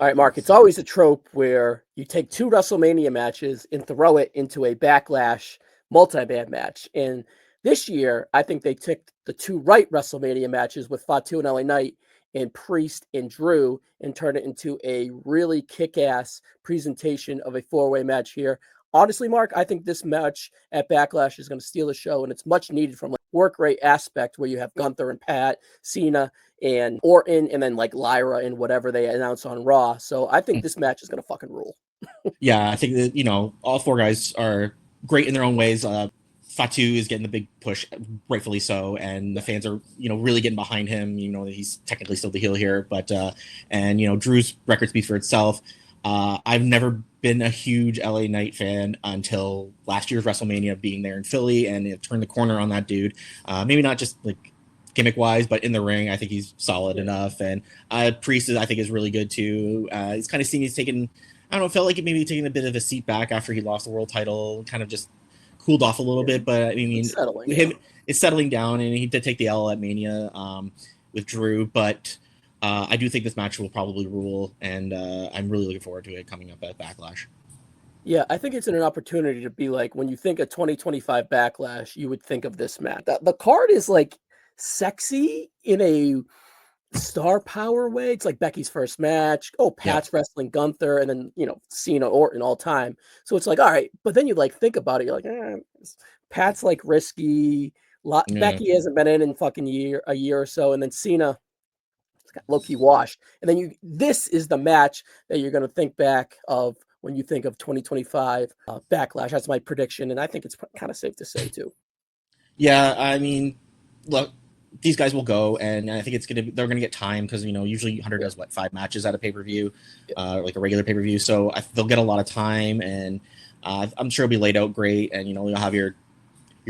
All right, Mark, it's always a trope where you take two WrestleMania matches and throw it into a Backlash multi-man match. And this year, I think they took the two right WrestleMania matches with Fatu and LA Knight and Priest and Drew and turned it into a really kick-ass presentation of a four-way match here. Honestly, Mark, I think this match at Backlash is going to steal the show, and it's much needed from like work rate aspect where you have Gunther and Pat, Cena, and Orton, and then like Lyra and whatever they announce on Raw. So I think this match is going to fucking rule. Yeah, I think that, all four guys are great in their own ways. Fatu is getting the big push, rightfully so, and the fans are, really getting behind him. He's technically still the heel here, but Drew's record speaks for itself. I've never been a huge LA Knight fan until last year's WrestleMania, being there in Philly, and it turned the corner on that dude. Maybe not just like gimmick wise, but in the ring, I think he's solid enough. And Priest, I think, is really good too. He's kind of seen he's taken, I don't know, felt like it maybe taking a bit of a seat back after he lost the world title, kind of just cooled off a little bit. But I mean, it's settling down, and he did take the L at Mania with Drew, but I do think this match will probably rule, and I'm really looking forward to it coming up at Backlash. Yeah, I think it's an opportunity to be like, when you think of 2025 Backlash, you would think of this match. The card is like sexy in a star power way. It's like Becky's first match. Oh, Pat's wrestling Gunther, and then Cena, Orton all time. So it's like, all right, but then you like think about it. You're like, Pat's like risky. Becky hasn't been in fucking a year or so, and then Cena got low-key washed. And then this is the match that you're going to think back of when you think of 2025 Backlash. That's my prediction, and I think it's kind of safe to say too. Yeah, I mean, look, these guys will go, and I think they're gonna get time, because usually Hunter does 5 matches at a pay-per-view, like a regular pay-per-view, so they'll get a lot of time, and I'm sure it'll be laid out great, and you'll have your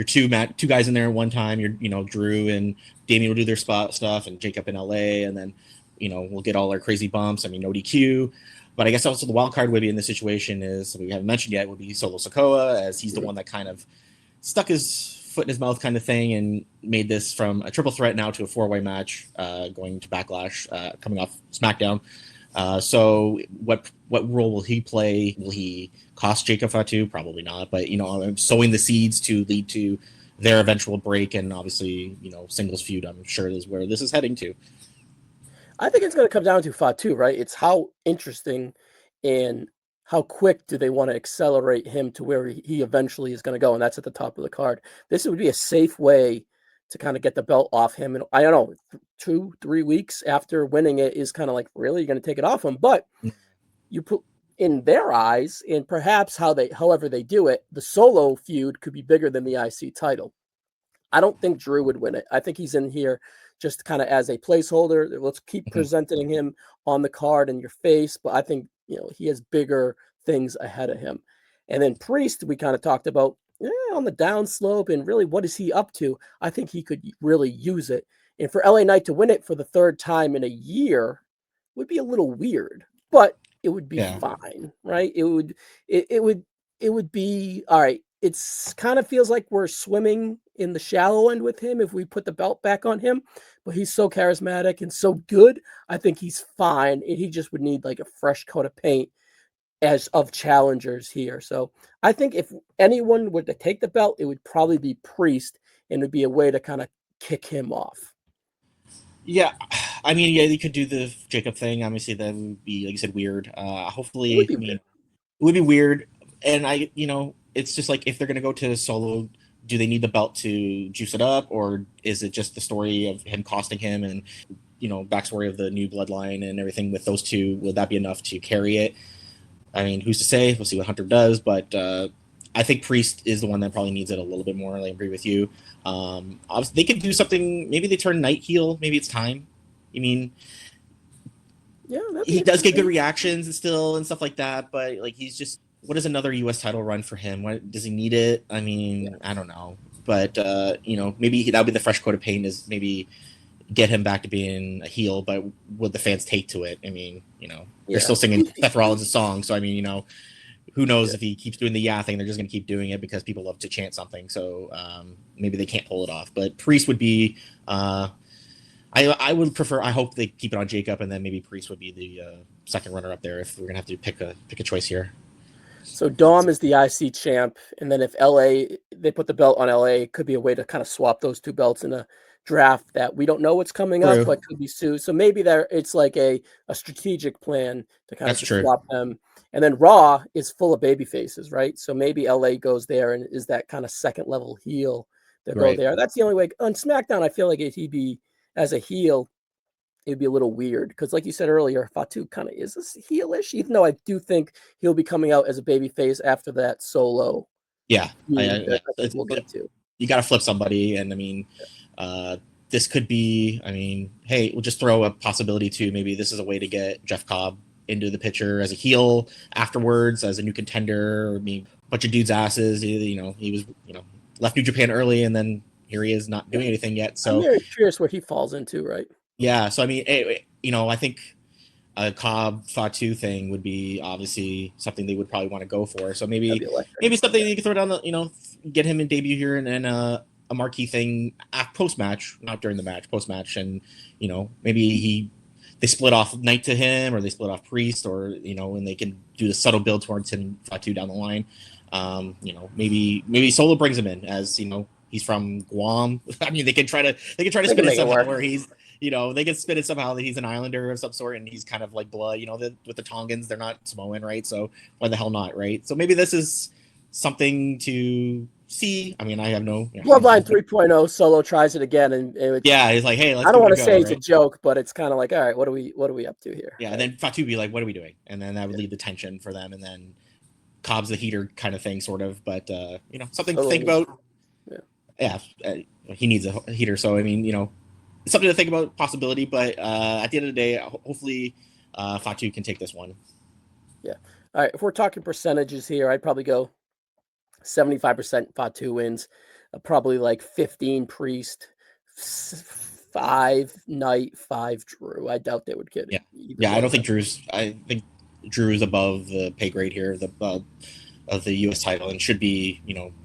two guys in there at one time. Drew and Damian will do their spot stuff, and Jacob in LA, and then we'll get all our crazy bumps. I mean, no DQ. But I guess also the wild card would be in this situation is, we haven't mentioned yet, would be Solo Sikoa, as he's the one that kind of stuck his foot in his mouth kind of thing, and made this from a triple threat now to a 4-way match, going to Backlash, coming off SmackDown. So what role will he play? Will he cost Jacob Fatu? Probably not, but I'm sowing the seeds to lead to their eventual break, and obviously singles feud, I'm sure, is where this is heading to. I think it's going to come down to Fatu, right? It's how interesting and how quick do they want to accelerate him to where he eventually is going to go, and that's at the top of the card. This would be a safe way to kind of get the belt off him. And I don't know, 2-3 weeks after winning it is kind of like, really, you're going to take it off him? But you put in their eyes, and perhaps however they do it, the Solo feud could be bigger than the IC title. I don't think Drew would win it. I think he's in here just kind of as a placeholder. Let's keep presenting him on the card in your face, but I think he has bigger things ahead of him. And then Priest, we kind of talked about on the downslope, and really, what is he up to? I think he could really use it. And for LA Knight to win it for the 3rd time in a year would be a little weird, but it would be fine, right? It would be all right. It's kind of feels like we're swimming in the shallow end with him if we put the belt back on him, but he's so charismatic and so good. I think he's fine. And he just would need like a fresh coat of paint as of challengers here. So I think if anyone were to take the belt, it would probably be Priest, and it would be a way to kind of kick him off. Yeah, I mean, you could do the Jacob thing. Obviously, that would be, like you said, weird. Hopefully, it would be weird. And it's just like, if they're going to go to Solo, do they need the belt to juice it up, or is it just the story of him costing him, and backstory of the new bloodline and everything with those two? Would that be enough to carry it? I mean, who's to say? We'll see what Hunter does, but I think Priest is the one that probably needs it a little bit more. I agree with you. Obviously, they could do something. Maybe they turn Knight heel. Maybe it's time. I mean, he does get good reactions and stuff like that, but like, he's just, what is another U.S. title run for him? What does he need it? I mean, I don't know, but maybe that would be the fresh coat of paint, is maybe get him back to being a heel, but would the fans take to it? I mean, they're still singing Seth Rollins' song, so I mean, who knows if he keeps doing the thing, they're just going to keep doing it because people love to chant something. So maybe they can't pull it off. But Priest would be, I would prefer, I hope they keep it on Jacob, and then maybe Priest would be second runner up there if we're gonna have to pick a choice here. So Dom is the IC champ, and then if LA they put the belt on LA, it could be a way to kind of swap those two belts in a draft that we don't know what's coming up, True. but could be soon. So maybe there it's like a strategic plan to kind of That's just true. swap them. And then Raw is full of baby faces, right? So maybe LA goes there and is that kind of second level heel to go Right. there. That's the only way. On SmackDown, I feel like if he'd be as a heel, it'd be a little weird because, like you said earlier, Fatu kind of is this heelish, even though I do think he'll be coming out as a baby face after that solo. Yeah, Feud that I think we'll get to. You got to flip somebody, and I mean, this could be. I mean, hey, we'll just throw a possibility too. Maybe this is a way to get Jeff Cobb into the picture as a heel afterwards, as a new contender. Or a bunch of dudes' asses. You know, he was left New Japan early, and then here he is not doing anything yet. So I'm very curious where he falls into, right? yeah, so I mean, I think a Cobb Fatu thing would be obviously something they would probably want to go for. So maybe something you could throw down the get him in debut here and a marquee thing post match, not during the match, post match, and maybe they split off Knight to him or they split off Priest or and they can do the subtle build towards him Fatu down the line. Maybe Solo brings him in as he's from Guam. I mean, they can try to spin it somehow where he's. They can spin it somehow that he's an Islander of some sort and he's kind of like blood, with the Tongans, they're not Samoan, right? So why the hell not, right? So maybe this is something to see. I mean, I have no... Bloodline 3.0, Solo tries it again. And he's like, hey, let's I don't want to say right? it's a joke, but it's kind of like, all right, what are we up to here? Yeah, right? And then Fatu be like, what are we doing? And then that would lead the tension for them. And then Cobb's the heater kind of thing, sort of. But, something to think about. Yeah, he needs a heater. So, I mean, something to think about, possibility, but at the end of the day, hopefully Fatu can take this one. Yeah. All right. If we're talking percentages here, I'd probably go 75% Fatu wins, probably like 15 Priest, 5 Knight, 5 Drew. I doubt they would get it. Yeah. I think Drew is above the pay grade here, of the U.S. title, and should be,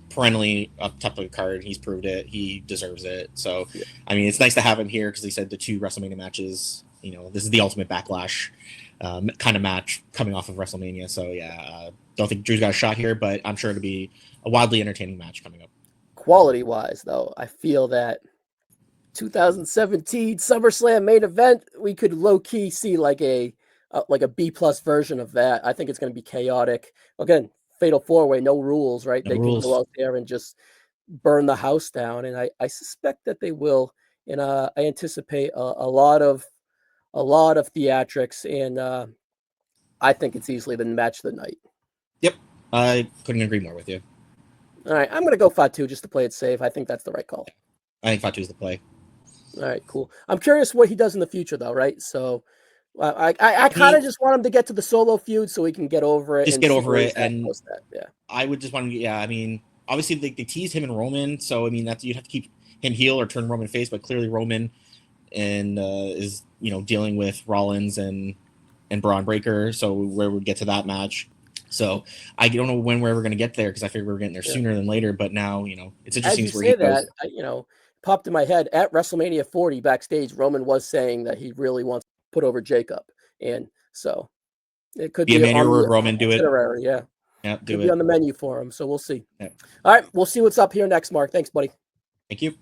perennially up top of the card. He's proved it. He deserves it. So, I mean, it's nice to have him here because he said the 2 WrestleMania matches, this is the ultimate Backlash kind of match coming off of WrestleMania. So, don't think Drew's got a shot here, but I'm sure it'll be a wildly entertaining match coming up. Quality-wise, though, I feel that 2017 SummerSlam main event, we could low-key see like a B-plus version of that. I think it's going to be chaotic. Again, Fatal 4-Way, no rules, right? No they rules. Can go out there and just burn the house down, and I suspect that they will. And I anticipate a lot of theatrics, and I think it's easily the match of the night. Yep, I couldn't agree more with you. All right, I'm going to go Fatu just to play it safe. I think that's the right call. I think Fatu's the play. All right, cool. I'm curious what he does in the future, though, right? So I kind of just want him to get to the Solo feud so we can get over it. Just get over it, and yeah. I would just want to. Yeah, I mean, obviously they teased him and Roman, so I mean you'd have to keep him heel or turn Roman face, but clearly Roman is dealing with Rollins and Braun Breaker, so where we get to that match. So I don't know when we're ever going to get there because I figured we were getting there sooner than later. But now it's interesting. As you say that, popped in my head at WrestleMania 40 backstage. Roman was saying that he really wants to put over Jacob, and so it could be a menu where Roman do it. Yeah, could be on the menu for him. So we'll see. Yeah. All right, we'll see what's up here next, Mark. Thanks, buddy. Thank you.